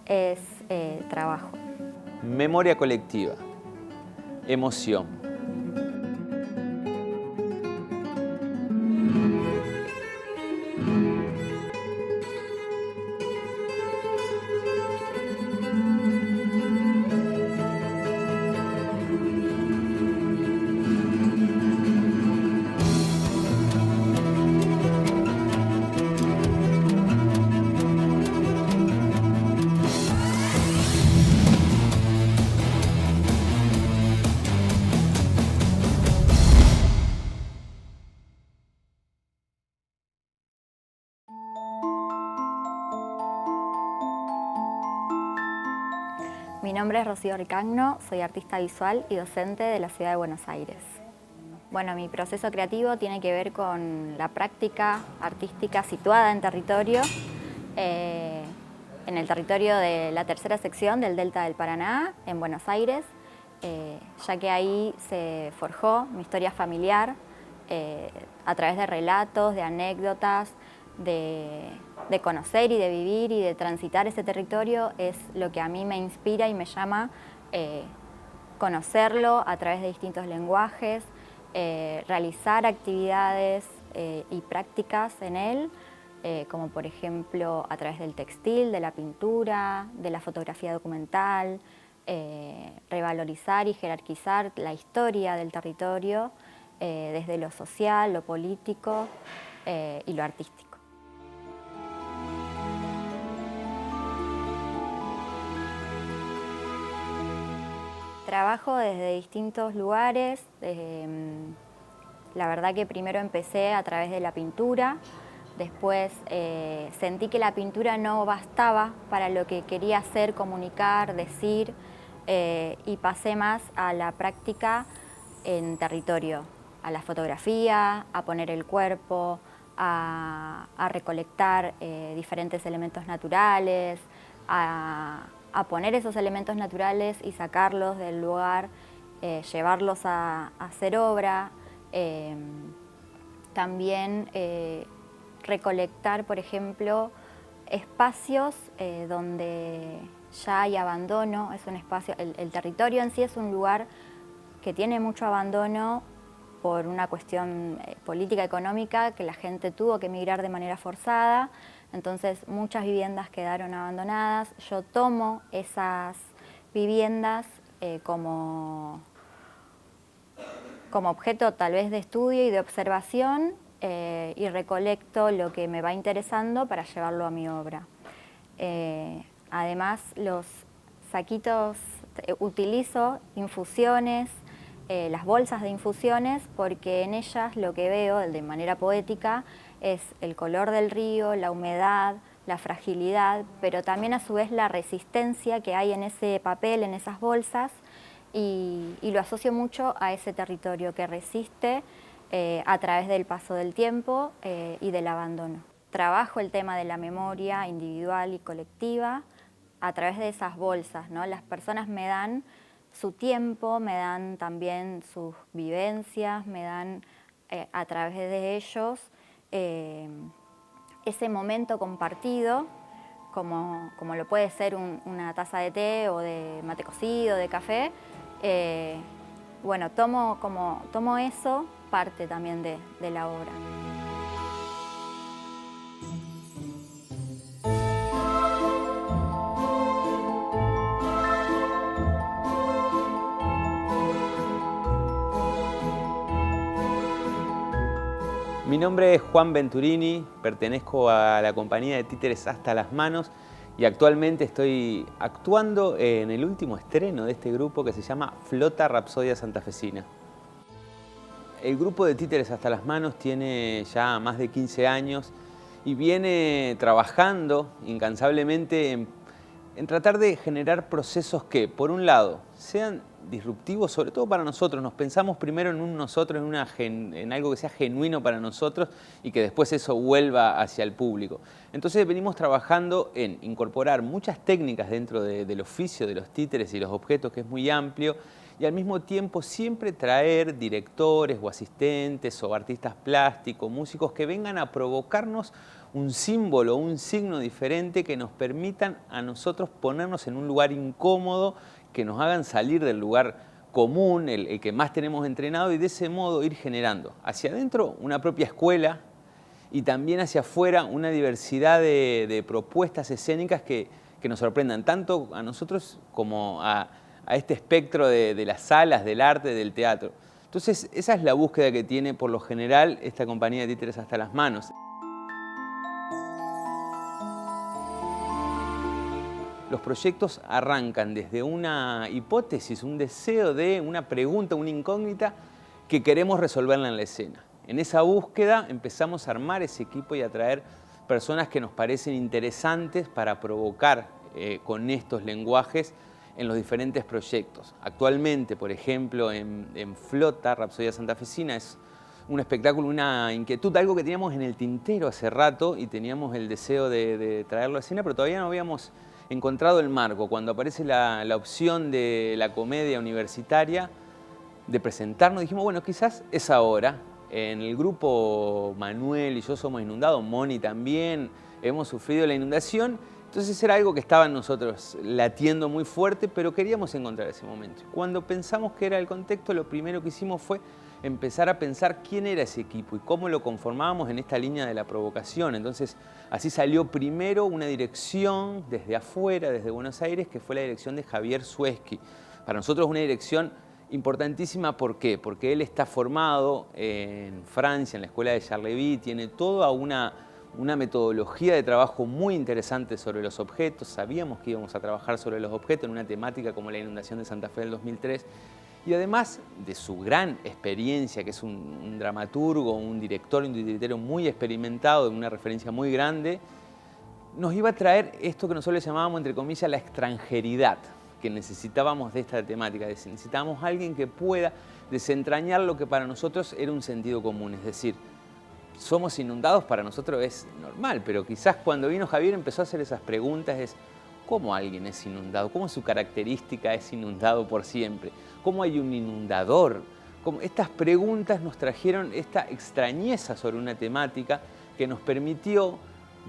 es trabajo. Memoria colectiva. Emoción. Mi nombre es Rocío Ricagno, soy artista visual y docente de la ciudad de Buenos Aires. Bueno, mi proceso creativo tiene que ver con la práctica artística situada en territorio, en el territorio de la tercera sección del Delta del Paraná, en Buenos Aires, ya que ahí se forjó mi historia familiar a través de relatos, de anécdotas, de conocer y de vivir y de transitar ese territorio es lo que a mí me inspira y me llama conocerlo a través de distintos lenguajes, realizar actividades y prácticas en él, como por ejemplo a través del textil, de la pintura, de la fotografía documental, revalorizar y jerarquizar la historia del territorio desde lo social, lo político y lo artístico. Trabajo desde distintos lugares. La verdad que primero empecé a través de la pintura, después sentí que la pintura no bastaba para lo que quería hacer, comunicar, decir, y pasé más a la práctica en territorio, a la fotografía, a poner el cuerpo, a recolectar diferentes elementos naturales, a poner esos elementos naturales y sacarlos del lugar, llevarlos a hacer obra. También recolectar, por ejemplo, espacios donde ya hay abandono. Es un espacio, el territorio en sí es un lugar que tiene mucho abandono por una cuestión política económica, que la gente tuvo que emigrar de manera forzada. Entonces muchas viviendas quedaron abandonadas. Yo tomo esas viviendas como objeto tal vez de estudio y de observación y recolecto lo que me va interesando para llevarlo a mi obra. Además, los saquitos, utilizo infusiones, las bolsas de infusiones, porque en ellas lo que veo de manera poética es el color del río, la humedad, la fragilidad, pero también a su vez la resistencia que hay en ese papel, en esas bolsas, y lo asocio mucho a ese territorio que resiste a través del paso del tiempo y del abandono. Trabajo el tema de la memoria individual y colectiva a través de esas bolsas, ¿no? Las personas me dan su tiempo, me dan también sus vivencias, me dan a través de ellos ese momento compartido, como lo puede ser una taza de té o de mate cocido, de café. Bueno, tomo eso parte también de la obra. Mi nombre es Juan Venturini, pertenezco a la compañía de títeres Hasta las Manos y actualmente estoy actuando en el último estreno de este grupo que se llama Flota Rapsodia Santafesina. El grupo de títeres Hasta las Manos tiene ya más de 15 años y viene trabajando incansablemente en tratar de generar procesos que, por un lado, sean disruptivos, sobre todo para nosotros. Nos pensamos primero en un nosotros, en algo que sea genuino para nosotros y que después eso vuelva hacia el público. Entonces venimos trabajando en incorporar muchas técnicas dentro del oficio de los títeres y los objetos, que es muy amplio, y al mismo tiempo siempre traer directores o asistentes o artistas plásticos, músicos que vengan a provocarnos un símbolo, un signo diferente que nos permitan a nosotros ponernos en un lugar incómodo, que nos hagan salir del lugar común, el que más tenemos entrenado, y de ese modo ir generando hacia adentro una propia escuela y también hacia afuera una diversidad de propuestas escénicas que nos sorprendan tanto a nosotros como a este espectro de las salas, del arte, del teatro. Entonces, esa es la búsqueda que tiene por lo general esta compañía de Títeres Hasta las Manos. Los proyectos arrancan desde una hipótesis, un deseo de una pregunta, una incógnita que queremos resolverla en la escena. En esa búsqueda empezamos a armar ese equipo y a traer personas que nos parecen interesantes para provocar con estos lenguajes en los diferentes proyectos. Actualmente, por ejemplo, en Flota, Rapsodia Santafesina, es un espectáculo, una inquietud, algo que teníamos en el tintero hace rato y teníamos el deseo de traerlo a escena, pero todavía no habíamos encontrado el marco. Cuando aparece la opción de la comedia universitaria, de presentarnos, dijimos, bueno, quizás es ahora. En el grupo Manuel y yo somos inundados, Moni también, hemos sufrido la inundación, entonces era algo que estaba en nosotros latiendo muy fuerte, pero queríamos encontrar ese momento. Cuando pensamos que era el contexto, lo primero que hicimos fue empezar a pensar quién era ese equipo y cómo lo conformábamos en esta línea de la provocación. Entonces, así salió primero una dirección desde afuera, desde Buenos Aires, que fue la dirección de Javier Sueski. Para nosotros una dirección importantísima, ¿por qué? Porque él está formado en Francia, en la escuela de Charleville, tiene toda una metodología de trabajo muy interesante sobre los objetos. Sabíamos que íbamos a trabajar sobre los objetos en una temática como la inundación de Santa Fe del 2003. Y además de su gran experiencia, que es un dramaturgo, un director, un titiritero muy experimentado, de una referencia muy grande, nos iba a traer esto que nosotros le llamábamos, entre comillas, la extranjeridad que necesitábamos de esta temática. Necesitábamos a alguien que pueda desentrañar lo que para nosotros era un sentido común. Es decir, somos inundados, para nosotros es normal, pero quizás cuando vino Javier empezó a hacer esas preguntas, es ¿cómo alguien es inundado? ¿Cómo su característica es inundado por siempre? ¿Cómo hay un inundador? Estas preguntas nos trajeron esta extrañeza sobre una temática que nos permitió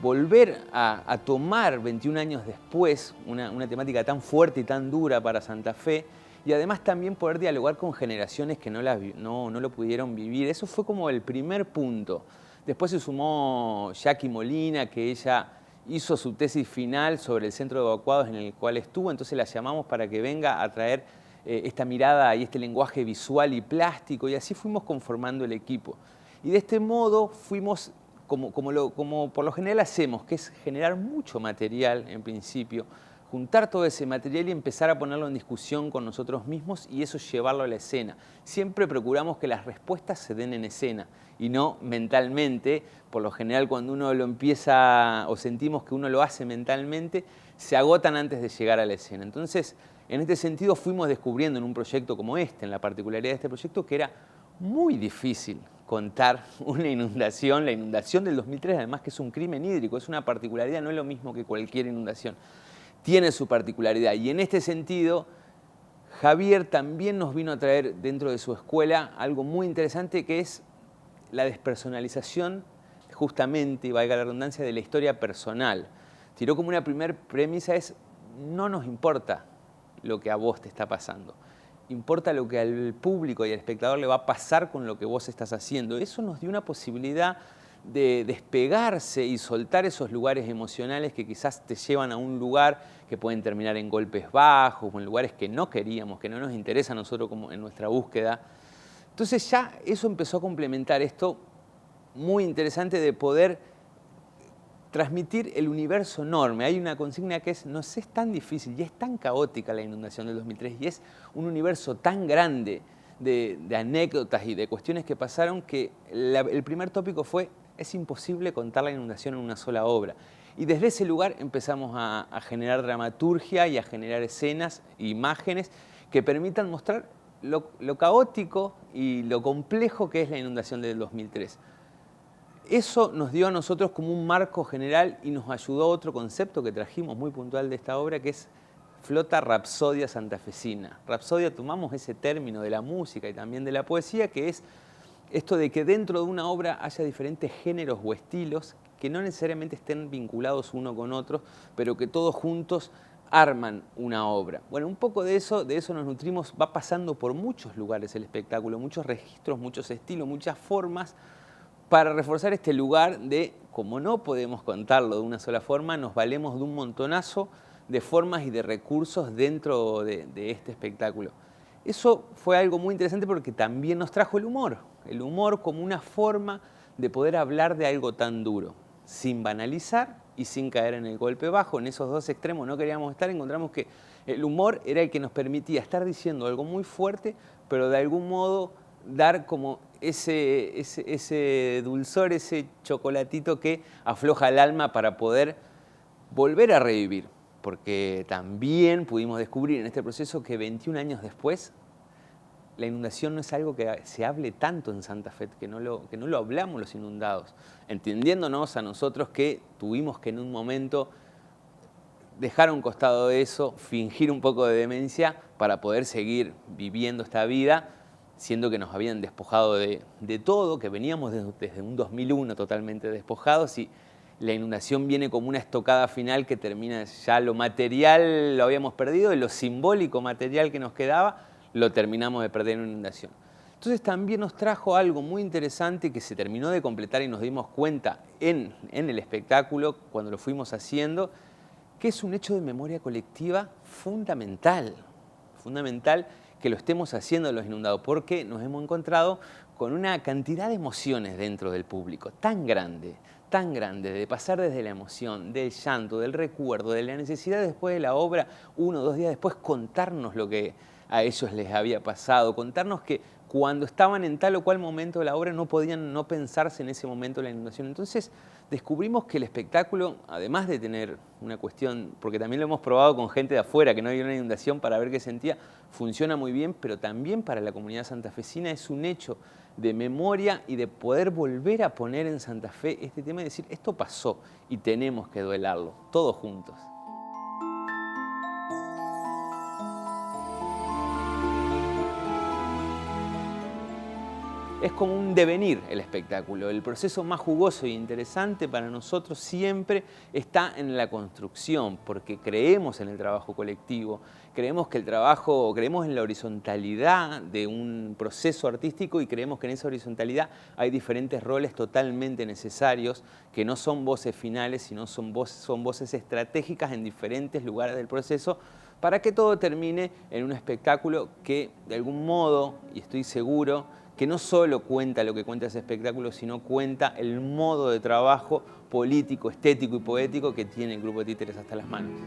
volver a tomar 21 años después una temática tan fuerte y tan dura para Santa Fe, y además también poder dialogar con generaciones que no lo pudieron vivir. Eso fue como el primer punto. Después se sumó Jackie Molina, que ella hizo su tesis final sobre el centro de evacuados en el cual estuvo, entonces la llamamos para que venga a traer esta mirada y este lenguaje visual y plástico, y así fuimos conformando el equipo. Y de este modo fuimos, como por lo general hacemos, que es generar mucho material en principio, juntar todo ese material y empezar a ponerlo en discusión con nosotros mismos y eso llevarlo a la escena. Siempre procuramos que las respuestas se den en escena y no mentalmente. Por lo general, cuando uno lo empieza o sentimos que uno lo hace mentalmente, se agotan antes de llegar a la escena. Entonces, en este sentido fuimos descubriendo en un proyecto como este, en la particularidad de este proyecto, que era muy difícil contar una inundación, la inundación del 2003, además que es un crimen hídrico, es una particularidad, no es lo mismo que cualquier inundación. Tiene su particularidad y en este sentido Javier también nos vino a traer dentro de su escuela algo muy interesante, que es la despersonalización justamente, y valga la redundancia, de la historia personal. Tiró como una primer premisa es, no nos importa lo que a vos te está pasando, importa lo que al público y al espectador le va a pasar con lo que vos estás haciendo. Eso nos dio una posibilidad de despegarse y soltar esos lugares emocionales que quizás te llevan a un lugar que pueden terminar en golpes bajos o en lugares que no queríamos, que no nos interesa a nosotros como en nuestra búsqueda. Entonces ya eso empezó a complementar esto muy interesante de poder transmitir el universo enorme. Hay una consigna que es, nos es tan difícil y es tan caótica la inundación del 2003 y es un universo tan grande de anécdotas y de cuestiones que pasaron que el primer tópico fue, es imposible contar la inundación en una sola obra. Y desde ese lugar empezamos a generar dramaturgia y a generar escenas e imágenes que permitan mostrar lo caótico y lo complejo que es la inundación del 2003. Eso nos dio a nosotros como un marco general y nos ayudó a otro concepto que trajimos muy puntual de esta obra, que es Flota Rapsodia Santafesina. Rapsodia, tomamos ese término de la música y también de la poesía, que es esto de que dentro de una obra haya diferentes géneros o estilos que no necesariamente estén vinculados uno con otro, pero que todos juntos arman una obra. Bueno, un poco de eso nos nutrimos, va pasando por muchos lugares el espectáculo, muchos registros, muchos estilos, muchas formas, para reforzar este lugar de, como no podemos contarlo de una sola forma, nos valemos de un montonazo de formas y de recursos dentro de este espectáculo. Eso fue algo muy interesante porque también nos trajo el humor como una forma de poder hablar de algo tan duro, sin banalizar y sin caer en el golpe bajo. En esos dos extremos no queríamos estar, encontramos que el humor era el que nos permitía estar diciendo algo muy fuerte, pero de algún modo dar como ese dulzor, ese chocolatito que afloja el alma para poder volver a revivir. Porque también pudimos descubrir en este proceso que 21 años después, la inundación no es algo que se hable tanto en Santa Fe, que no lo hablamos los inundados, entendiéndonos a nosotros que tuvimos que en un momento dejar a un costado de eso, fingir un poco de demencia para poder seguir viviendo esta vida, siendo que nos habían despojado de todo, que veníamos desde un 2001 totalmente despojados y la inundación viene como una estocada final que termina ya lo material lo habíamos perdido y lo simbólico material que nos quedaba lo terminamos de perder en una inundación. Entonces también nos trajo algo muy interesante que se terminó de completar y nos dimos cuenta en el espectáculo cuando lo fuimos haciendo, que es un hecho de memoria colectiva fundamental que lo estemos haciendo los inundados, porque nos hemos encontrado con una cantidad de emociones dentro del público tan grande, de pasar desde la emoción, del llanto, del recuerdo, de la necesidad después de la obra, 1 o 2 días después, contarnos lo que a ellos les había pasado, contarnos que cuando estaban en tal o cual momento de la obra no podían no pensarse en ese momento de la inundación. Entonces descubrimos que el espectáculo, además de tener una cuestión, porque también lo hemos probado con gente de afuera que no vio una inundación para ver qué sentía, funciona muy bien, pero también para la comunidad santafesina es un hecho de memoria y de poder volver a poner en Santa Fe este tema y decir, esto pasó y tenemos que duelarlo, todos juntos. Es como un devenir el espectáculo. El proceso más jugoso e interesante para nosotros siempre está en la construcción, porque creemos en el trabajo colectivo, creemos en la horizontalidad de un proceso artístico y creemos que en esa horizontalidad hay diferentes roles totalmente necesarios, que no son voces finales, sino son voces estratégicas en diferentes lugares del proceso, para que todo termine en un espectáculo que de algún modo, y estoy seguro, que no solo cuenta lo que cuenta ese espectáculo, sino cuenta el modo de trabajo político, estético y poético que tiene el Grupo de Títeres Hasta las Manos.